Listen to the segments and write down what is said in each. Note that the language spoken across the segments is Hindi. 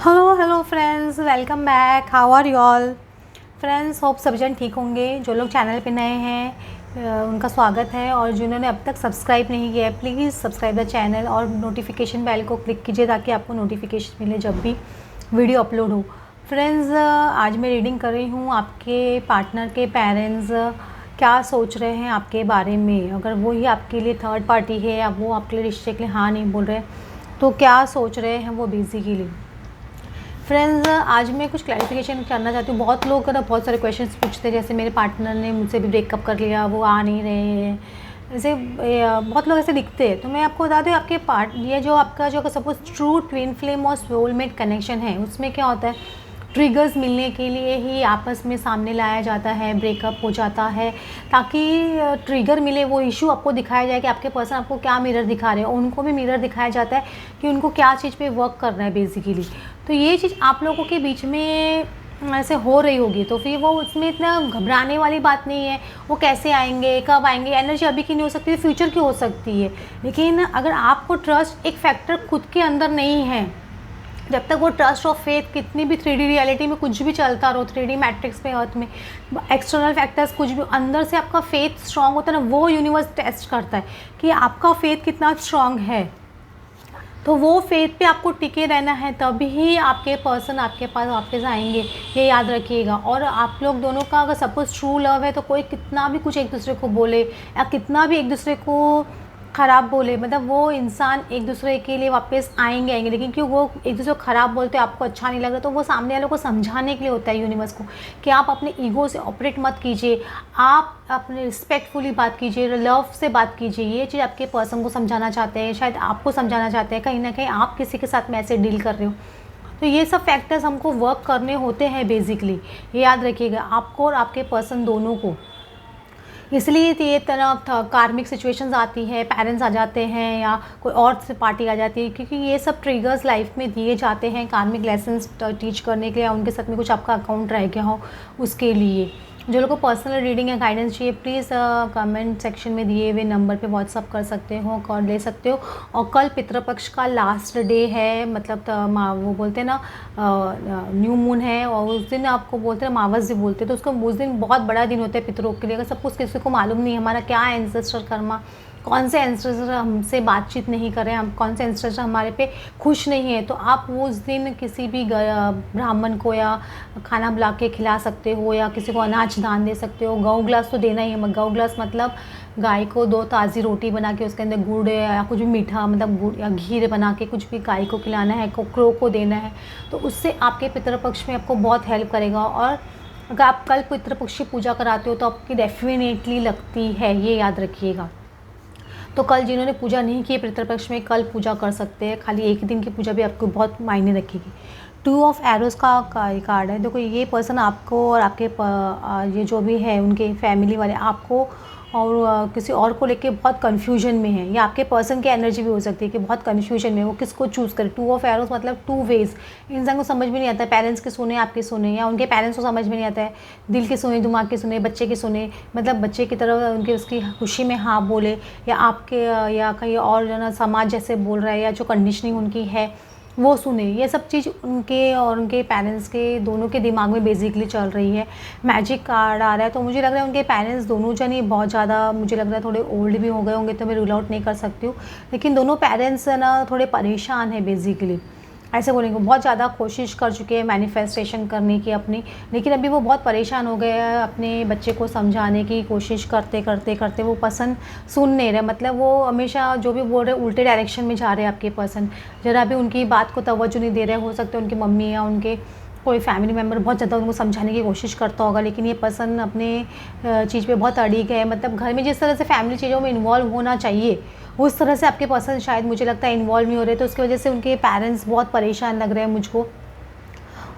Hello friends, welcome back. How are you all friends? Hope सभी जन ठीक होंगे। जो लोग चैनल पे नए हैं उनका स्वागत है, और जिन्होंने अब तक सब्सक्राइब नहीं किया है प्लीज़ सब्सक्राइब द चैनल और नोटिफिकेशन बेल को क्लिक कीजिए ताकि आपको नोटिफिकेशन मिले जब भी वीडियो अपलोड हो। फ्रेंड्स, आज मैं रीडिंग कर रही हूँ आपके पार्टनर के पेरेंट्स क्या सोच रहे हैं आपके बारे में। अगर वो ही आपके लिए थर्ड पार्टी है या वो आपके लिए रिश्ते के लिए हाँ नहीं बोल रहे तो क्या सोच रहे हैं वो बेसिकली। फ्रेंड्स, आज मैं कुछ क्लैरिफिकेशन करना चाहती हूँ। बहुत लोग ना बहुत सारे क्वेश्चंस पूछते हैं, जैसे मेरे पार्टनर ने मुझसे भी ब्रेकअप कर लिया, वो आ नहीं रहे हैं, ऐसे बहुत लोग ऐसे दिखते हैं। तो मैं आपको बता दूँ आपके ये जो आपका जो सपोज ट्रू ट्विन फ्लेम और सोलमेट कनेक्शन है, उसमें क्या होता है, ट्रिगर्स मिलने के लिए ही आपस में सामने लाया जाता है, ब्रेकअप हो जाता है ताकि ट्रिगर मिले, वो इशू आपको दिखाया जाए कि आपके पर्सन आपको क्या मिरर दिखा रहे हैं, उनको भी मिरर दिखाया जाता है कि उनको क्या चीज़ पे वर्क करना है बेसिकली। तो ये चीज़ आप लोगों के बीच में ऐसे हो रही होगी, तो फिर वो उसमें इतना घबराने वाली बात नहीं है। वो कैसे आएंगे, कब आएंगे, एनर्जी अभी की नहीं हो सकती है, फ्यूचर की हो सकती है। लेकिन अगर आपको ट्रस्ट एक फैक्टर खुद के अंदर नहीं है, जब तक वो ट्रस्ट और फेथ कितनी भी 3D रियलिटी में कुछ भी चलता रहो, 3D मैट्रिक्स में, अर्थ में, एक्सटर्नल फैक्टर्स कुछ भी, अंदर से आपका फेथ स्ट्रांग होता है ना, वो यूनिवर्स टेस्ट करता है कि आपका फेथ कितना स्ट्रांग है। तो वो फेथ पे आपको टिके रहना है, तभी आपके पर्सन आपके पास वापस आएंगे, ये याद रखिएगा। और आप लोग दोनों का अगर सपोज ट्रू लव है तो कोई कितना भी कुछ एक दूसरे को बोले या कितना भी एक दूसरे को ख़राब बोले, मतलब वो इंसान एक दूसरे के लिए वापस आएंगे। लेकिन क्यों वो एक दूसरे को ख़राब बोलते हैं, आपको अच्छा नहीं लग रहा, तो वो सामने वालों को समझाने के लिए होता है यूनिवर्स को कि आप अपने ईगो से ऑपरेट मत कीजिए, आप अपने रिस्पेक्टफुली बात कीजिए, लव से बात कीजिए। ये चीज़ आपके पर्सन को समझाना चाहते हैं, शायद आपको समझाना चाहते हैं, कहीं ना कहीं आप किसी के साथ में ऐसे डील कर रहे हो। तो ये सब फैक्टर्स हमको वर्क करने होते हैं बेसिकली, ये याद रखिएगा, आपको और आपके पर्सन दोनों को। इसलिए ये तरह कार्मिक सिचुएशंस आती है, पेरेंट्स आ जाते हैं या कोई और से पार्टी आ जाती है, क्योंकि ये सब ट्रिगर्स लाइफ में दिए जाते हैं कार्मिक लेसन्स टीच करने के लिए, या उनके साथ में कुछ आपका अकाउंट रह गया हो उसके लिए। जो लोगों को पर्सनल रीडिंग या गाइडेंस चाहिए प्लीज़ कमेंट सेक्शन में दिए हुए नंबर पे व्हाट्सअप कर सकते हो, कॉल ले सकते हो। और कल पितृपक्ष का लास्ट डे है, मतलब वो बोलते हैं ना न्यू मून है, और उस दिन आपको बोलते हैं अमावस भी बोलते हैं, तो उसको उस दिन बहुत बड़ा दिन होता है पितरों के लिए। अगर सब कुछ किसी को मालूम नहीं है हमारा क्या एंसेस्टर कर्मा, कौन से एंसेस्टर हमसे बातचीत नहीं कर रहे हैं, हम कौन से एंसेस्टर हमारे पे खुश नहीं है, तो आप वो उस दिन किसी भी ब्राह्मण को या खाना बुला के खिला सकते हो, या किसी को अनाज दान दे सकते हो। गौ ग्लास तो देना ही है, गौ ग्लास मतलब गाय को 2 ताज़ी रोटी बना के उसके अंदर गुड़ या कुछ भी मीठा, मतलब गुड़ या घी बना के कुछ भी गाय को खिलाना है, क्रो को देना है। तो उससे आपके पितृपक्ष में आपको बहुत हेल्प करेगा। और अगर आप कल पितृपक्ष की पूजा कराते हो तो आपकी डेफिनेटली लगती है, ये याद रखिएगा। तो कल जिन्होंने पूजा नहीं की पितृपक्ष में, कल पूजा कर सकते हैं, खाली एक दिन की पूजा भी आपको बहुत मायने रखेगी। 2 ऑफ एरोज़ का कार्ड है। देखो ये पर्सन आपको और आपके ये जो भी है उनके फैमिली वाले आपको और किसी और को लेके बहुत कन्फ्यूजन में है, या आपके पर्सन की एनर्जी भी हो सकती है कि बहुत कन्फ्यूजन में वो किसको चूज़ करे। 2 ऑफ एरोज़ मतलब 2 वेज, इंसान को समझ में नहीं आता है, पेरेंट्स के सुने आपके सुने, या उनके पेरेंट्स को समझ में नहीं आता है, दिल के सुने दिमाग के सुने, बच्चे के सुने, मतलब बच्चे की तरफ उनके उसकी खुशी में हाँ बोले, या आपके या कहीं और जो ना समाज जैसे बोल रहा है, या जो कंडीशनिंग उनकी है वो सुने। ये सब चीज़ उनके और उनके पेरेंट्स के दोनों के दिमाग में बेसिकली चल रही है। मैजिक कार्ड आ रहा है, तो मुझे लग रहा है उनके पेरेंट्स दोनों जन ही बहुत ज़्यादा, मुझे लग रहा है थोड़े ओल्ड भी हो गए होंगे, तो मैं रूल आउट नहीं कर सकती हूँ, लेकिन दोनों पेरेंट्स ना थोड़े परेशान है बेसिकली, ऐसे बोलेंगे। बहुत ज़्यादा कोशिश कर चुके हैं मैनिफेस्टेशन करने की अपनी, लेकिन अभी वो बहुत परेशान हो गए हैं, अपने बच्चे को समझाने की कोशिश करते करते करते वो पर्सन सुन नहीं रहे, मतलब वो हमेशा जो भी बोल रहे उल्टे डायरेक्शन में जा रहे हैं आपके पर्सन, ज़रा भी उनकी बात को तवज्जो नहीं दे रहे। हो सकता है उनकी मम्मी या उनके कोई फैमिली मेम्बर बहुत ज़्यादा उनको समझाने की कोशिश करता होगा, लेकिन ये पर्सन अपने चीज़ पे बहुत अड़िग है। मतलब घर में जिस तरह से फैमिली चीज़ों में इन्वॉल्व होना चाहिए उस तरह से आपके पर्सन शायद मुझे लगता है इन्वॉल्व नहीं हो रहे, तो उसकी वजह से उनके पेरेंट्स बहुत परेशान लग रहे हैं मुझको।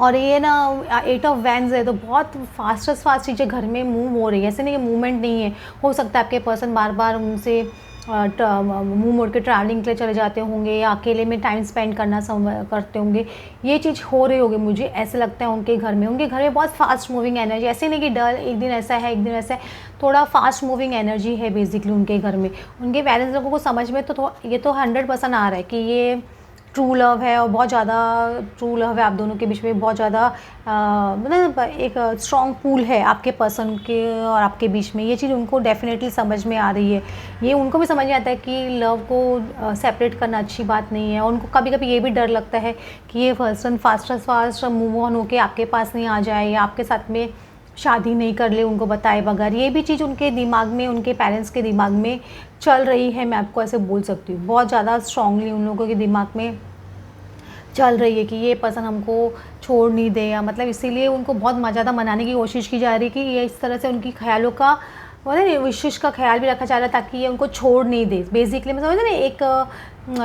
और ये ना 8 ऑफ वैंस है, तो बहुत फास्ट चीज़ें घर में मूव हो रही है, ऐसे नहीं कि मूवमेंट नहीं है। हो सकता है आपके पर्सन बार बार उनसे मुंह मोड़ के ट्रैवलिंग के लिए चले जाते होंगे, या अकेले में टाइम स्पेंड करना करते होंगे। ये चीज़ हो रही होगी, मुझे ऐसे लगता है उनके घर में बहुत फास्ट मूविंग एनर्जी, ऐसे नहीं कि डल एक दिन ऐसा है एक दिन ऐसा है, थोड़ा फास्ट मूविंग एनर्जी है बेसिकली उनके घर में। उनके पेरेंट्स लोगों को समझ में तो ये तो 100% आ रहा है कि ये ट्रू लव है और बहुत ज़्यादा ट्रू लव है आप दोनों के बीच में, बहुत ज़्यादा मतलब एक स्ट्रॉन्ग पूल है आपके पर्सन के और आपके बीच में। ये चीज़ उनको डेफिनेटली समझ में आ रही है। ये उनको भी समझ में आता है कि लव को सेपरेट करना अच्छी बात नहीं है। उनको कभी कभी ये भी डर लगता है कि ये पर्सन फास्ट मूव ऑन होके आपके पास नहीं आ जाए या आपके साथ में शादी नहीं कर ले उनको बताए बगैर। ये भी चीज़ उनके दिमाग में, उनके पेरेंट्स के दिमाग में चल रही है, मैं आपको ऐसे बोल सकती हूँ। बहुत ज़्यादा स्ट्रांगली उन लोगों के दिमाग में चल रही है कि ये पर्सन हमको छोड़ नहीं दे, या मतलब इसीलिए उनको बहुत ज़्यादा मनाने की कोशिश की जा रही है कि ये इस तरह से उनकी ख्यालों का मतलब विशेष का ख्याल भी रखा जा रहा है ताकि ये उनको छोड़ नहीं दे। बेसिकली मैं समझ ना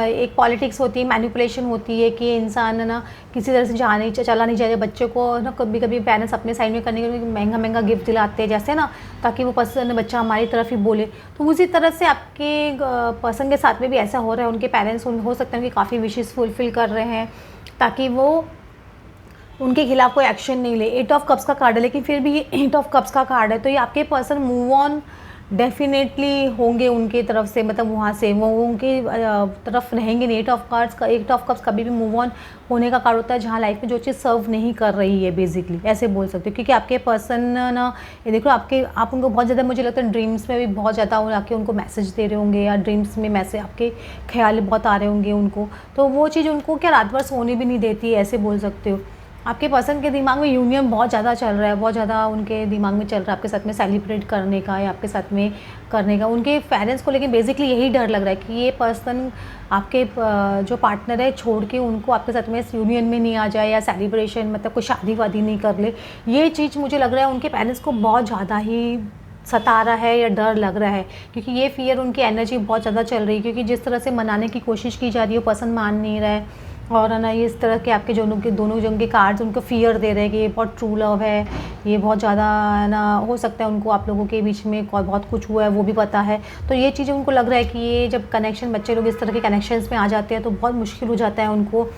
एक पॉलिटिक्स होती है, मैनिपुलेशन होती है कि इंसान है ना किसी तरह से चला नहीं जाए बच्चे को ना। कभी कभी पेरेंट्स अपने साइड में करने के लिए महंगा गिफ्ट दिलाते हैं जैसे ना, ताकि वो पर्सन बच्चा हमारी तरफ ही बोले। तो उसी तरह से आपके पर्सन के साथ में भी ऐसा हो रहा है। उनके पेरेंट्स हो सकते हैं कि काफ़ी विशेस फुलफ़िल कर रहे हैं ताकि वो उनके खिलाफ कोई एक्शन नहीं ले। 8 ऑफ कप्स का कार्ड है, लेकिन फिर भी ये 8 ऑफ कप्स का कार्ड है, तो ये आपके पर्सन मूव ऑन डेफिनेटली होंगे उनके तरफ से, मतलब वहाँ से वो उनके तरफ रहेंगे नहीं। 8 ऑफ कप्स कभी भी मूव ऑन होने का कार्ड होता है जहाँ लाइफ में जो चीज़ सर्व नहीं कर रही है, बेसिकली ऐसे बोल सकते हो। क्योंकि आपके पर्सन ना, ये देखो आप उनको बहुत ज़्यादा, मुझे लगता है ड्रीम्स में भी बहुत ज़्यादा आके उनको मैसेज दे रहे होंगे, या ड्रीम्स में मैसेज आपके ख्याल बहुत आ रहे होंगे उनको। तो वो चीज़ उनको क्या रात भर सोने भी नहीं देती है, ऐसे बोल सकते हो। आपके पर्सन के दिमाग में यूनियन बहुत ज़्यादा चल रहा है, बहुत ज़्यादा उनके दिमाग में चल रहा है आपके साथ में सेलिब्रेट करने का या आपके साथ में करने का उनके पेरेंट्स को। लेकिन बेसिकली यही डर लग रहा है कि ये पर्सन आपके जो पार्टनर है छोड़ के उनको आपके साथ में यूनियन में नहीं आ जाए, या सेलिब्रेशन मतलब कोई शादी वादी नहीं कर ले। ये चीज़ मुझे लग रहा है उनके पेरेंट्स को बहुत ज़्यादा ही सता रहा है या डर लग रहा है, क्योंकि ये फियर उनकी एनर्जी बहुत ज़्यादा चल रही है। क्योंकि जिस तरह से मनाने की कोशिश की जा रही है, पर्सन मान नहीं रहा है। और है ना, ये इस तरह के आपके दोनों जन के कार्ड्स उनको फियर दे रहे हैं कि ये बहुत ट्रू लव है, ये बहुत ज़्यादा है ना, हो सकता है उनको आप लोगों के बीच में बहुत कुछ हुआ है वो भी पता है। तो ये चीज़ें उनको लग रहा है कि ये जब कनेक्शन, बच्चे लोग इस तरह के कनेक्शंस में आ जाते हैं तो बहुत मुश्किल हो जाता है उनको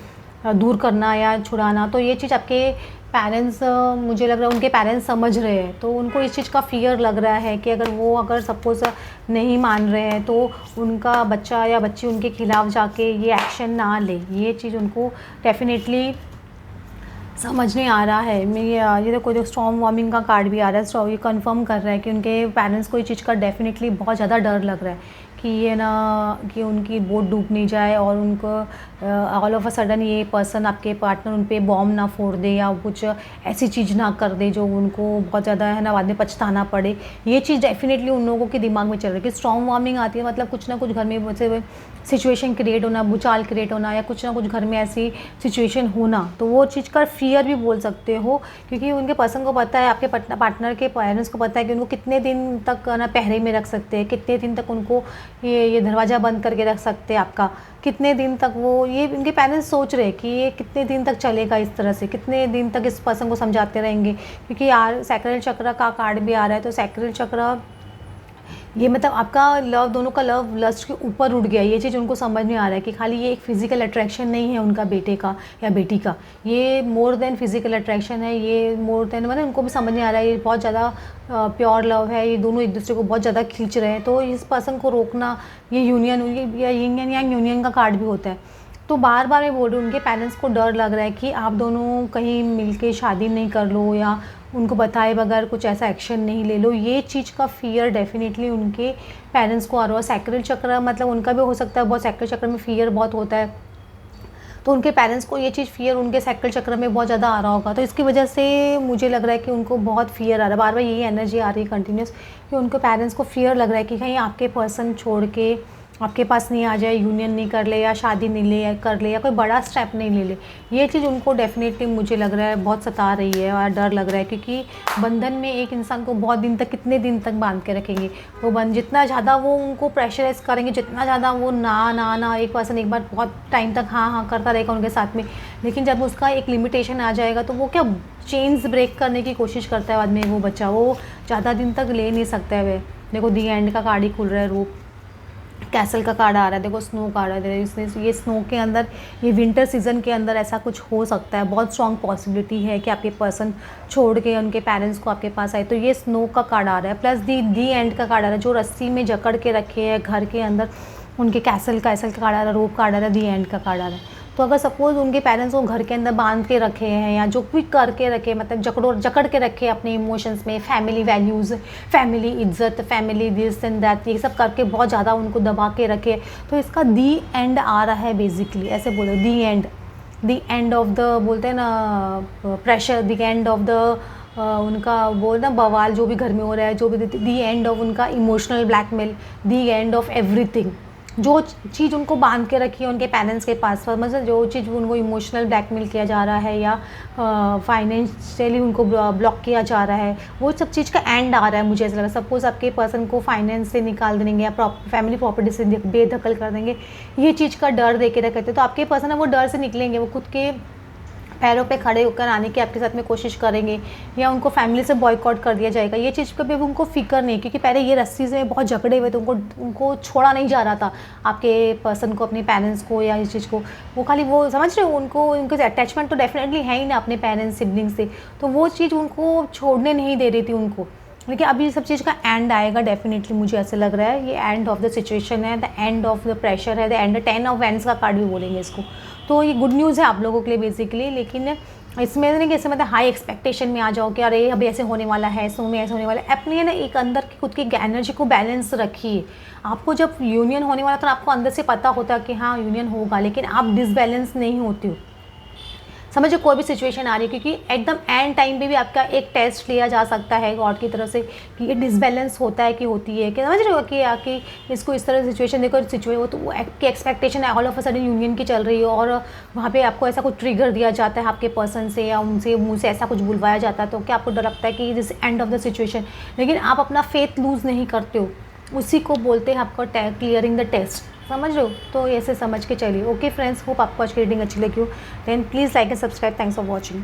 दूर करना या छुड़ाना। तो ये चीज़ आपके पेरेंट्स, मुझे लग रहा है उनके पेरेंट्स समझ रहे हैं। तो उनको इस चीज़ का फियर लग रहा है कि अगर सपोज़ नहीं मान रहे हैं तो उनका बच्चा या बच्ची उनके खिलाफ जाके ये एक्शन ना ले। ये चीज़ उनको डेफिनेटली समझ नहीं आ रहा है। ये तो कोई स्टॉर्म वार्मिंग का कार्ड भी आ रहा है, ये कंफर्म कर रहा है कि उनके पेरेंट्स को ये चीज़ का डेफिनेटली बहुत ज़्यादा डर लग रहा है कि ये ना कि उनकी बोट डूब नहीं जाए और उनको ऑल ऑफ अ सडन ये पर्सन आपके पार्टनर उन पर बॉम्ब ना फोड़ दे या कुछ ऐसी चीज़ ना कर दे जो उनको बहुत ज़्यादा है ना बाद में पछताना पड़े। ये चीज़ डेफिनेटली उन लोगों के दिमाग में चल रही है कि स्ट्रॉन्ग वार्मिंग आती है मतलब कुछ ना कुछ घर में वैसे सिचुएशन क्रिएट होना, भूचाल क्रिएट होना, या कुछ ना कुछ घर में ऐसी सिचुएशन होना। तो वो चीज़ का फियर भी बोल सकते हो, क्योंकि उनके पर्सन को पता है, आपके पार्टनर के पेरेंट्स को पता है कि उनको कितने दिन तक ना पहरे में रख सकते हैं, कितने दिन तक उनको ये दरवाज़ा बंद करके रख सकते हैं आपका, कितने दिन तक वो ये इनके पेरेंट्स सोच रहे हैं कि ये कितने दिन तक चलेगा इस तरह से, कितने दिन तक इस पर्सन को समझाते रहेंगे। क्योंकि यार सैक्रल चक्र का कार्ड भी आ रहा है, तो सैक्रल चक्र ये मतलब आपका लव, दोनों का लव लस्ट के ऊपर उठ गया। ये चीज़ उनको समझ में आ रहा है कि खाली ये एक फिजिकल अट्रैक्शन नहीं है उनका बेटे का या बेटी का, ये मोर देन फिजिकल अट्रैक्शन है, ये मोर देन मतलब उनको भी समझ में आ रहा है ये बहुत ज़्यादा प्योर लव है, ये दोनों एक दूसरे को बहुत ज़्यादा खींच रहे हैं। तो इस पर्सन को रोकना, ये यूनियन या यिंग एंड यांग यूनियन का कार्ड भी होता है। तो बार बार मैं बोल रही हूँ उनके पेरेंट्स को डर लग रहा है कि आप दोनों कहीं मिलके शादी नहीं कर लो या उनको बताए बगैर कुछ ऐसा एक्शन नहीं ले लो। ये चीज़ का फियर डेफिनेटली उनके पेरेंट्स को आ रहा है। सैक्रल चक्र मतलब उनका भी हो सकता है, बहुत सैक्रल चक्र में फियर बहुत होता है, तो उनके पेरेंट्स को ये चीज़ फियर उनके सैक्रल चक्र में बहुत ज़्यादा आ रहा होगा। तो इसकी वजह से मुझे लग रहा है कि उनको बहुत फियर आ रहा है, बार बार यही एनर्जी आ रही है कंटिन्यूस कि उनके पेरेंट्स को फियर लग रहा है कि कहीं आपके पर्सन छोड़ के आपके पास नहीं आ जाए, यूनियन नहीं कर ले या शादी नहीं ले या कर ले या कोई बड़ा स्टेप नहीं ले ले। ये चीज़ उनको डेफिनेटली मुझे लग रहा है बहुत सता रही है और डर लग रहा है, क्योंकि बंधन में एक इंसान को बहुत दिन तक, कितने दिन तक बांध के रखेंगे वो जितना ज़्यादा वो उनको प्रेशराइज करेंगे, जितना ज़्यादा वो ना एक पर्सन एक बार बहुत टाइम तक हाँ करता रहेगा उनके साथ में, लेकिन जब उसका एक लिमिटेशन आ जाएगा तो वो क्या चेन्स ब्रेक करने की कोशिश करता है बाद में। वो बच्चा वो ज़्यादा दिन तक ले नहीं सकता है। वे देखो दी एंड का कार्ड ही खुल रहा है, रूप कैसल का कार्ड आ रहा है, देखो स्नो कार्ड है, इसमें ये स्नो के अंदर, ये विंटर सीजन के अंदर ऐसा कुछ हो सकता है। बहुत स्ट्रॉन्ग पॉसिबिलिटी है कि आपके पर्सन छोड़ के उनके पेरेंट्स को आपके पास आए। तो ये स्नो का कार्ड आ रहा है, प्लस दी एंड का कार्ड आ रहा है, जो रस्सी में जकड़ के रखे हैं घर के अंदर, उनके कैसल का कार्ड आ रहा है, रोप कार्ड आ रहा है, दी एंड का कार्ड आ रहा है। तो अगर सपोज़ उनके पेरेंट्स को घर के अंदर बांध के रखे हैं या जो भी करके रखे, मतलब जकड़ के रखे अपने इमोशंस में, फैमिली वैल्यूज़, फैमिली इज्जत, फैमिली दिस एंड दैट, ये सब करके बहुत ज़्यादा उनको दबा के रखे, तो इसका दी एंड आ रहा है बेसिकली, ऐसे बोलो दी एंड ऑफ द, बोलते हैं ना pressure, the end of the उनका बोलना बवाल जो भी घर में हो रहा है, जो भी दी एंड ऑफ उनका emotional blackmail, the end of everything. जो चीज़ उनको बांध के रखी है उनके पेरेंट्स के पास, मतलब जो चीज़ उनको इमोशनल ब्लैकमेल किया जा रहा है या फाइनेंशियली उनको ब्लॉक किया जा रहा है, वो सब चीज़ का एंड आ रहा है। मुझे ऐसा लगा सपोज़ आपके पर्सन को फाइनेंस से निकाल देंगे या फैमिली प्रॉपर्टी से बेदखल कर देंगे, ये चीज़ का डर दे के रखते, तो आपके पर्सन है वो डर से निकलेंगे, वो खुद के पैरों पे खड़े होकर आने की आपके साथ में कोशिश करेंगे या उनको फैमिली से बॉयकॉट कर दिया जाएगा। ये चीज़ कभी भी उनको फिक्र नहीं, क्योंकि पहले ये रस्सी से बहुत जकड़े हुए थे, उनको छोड़ा नहीं जा रहा था आपके पर्सन को, अपने पेरेंट्स को या इस चीज़ को। वो खाली वो समझ रहे हो, उनको उनके अटैचमेंट तो डेफिनेटली है ही ना अपने पेरेंट्स सिबलिंग से, तो वो चीज़ उनको छोड़ने नहीं दे रही थी उनको। लेकिन अभी सब चीज़ का एंड आएगा डेफिनेटली, मुझे ऐसे लग रहा है। ये एंड ऑफ द सिचुएशन है, the end of the pressure है, द एंड 10 ऑफ वैंड्स का कार्ड भी बोलेंगे इसको। तो ये गुड न्यूज़ है आप लोगों के लिए बेसिकली। लेकिन इसमें नहीं कि ऐसे मतलब हाई एक्सपेक्टेशन में आ जाओ कि अरे अभी ऐसे होने वाला है, सो में ऐसे होने वाला है। अपनी ना एक अंदर की खुद की एनर्जी को बैलेंस रखिए। आपको जब यूनियन होने वाला तो आपको अंदर से पता होता है कि हाँ यूनियन होगा, लेकिन आप डिसबैलेंस नहीं होती हो। समझो कोई भी सिचुएशन आ रही है, क्योंकि एकदम एंड टाइम पे भी आपका एक टेस्ट लिया जा सकता है गॉड की तरफ से कि ये डिसबैलेंस होता है कि होती है, कि समझ रहे हो कि आके इसको इस तरह सिचुएशन देखो, हो तो की एक्सपेक्टेशन है all of a sudden union की चल रही है और वहाँ पे आपको ऐसा कुछ ट्रिगर दिया जाता है आपके पर्सन से या उनसे मुँह से ऐसा कुछ बुलवाया जाता है, तो क्या आपको डर लगता है कि this end of the situation, लेकिन आप अपना फेथ लूज़ नहीं करते हो। उसी को बोलते हैं आपको क्लियरिंग द टेस्ट, समझ रहे हो। तो ऐसे समझ के चलिए। ओके फ्रेंड्स, होप आपको आज की रीडिंग अच्छी लगी हो। Then please like and subscribe. Thanks for watching.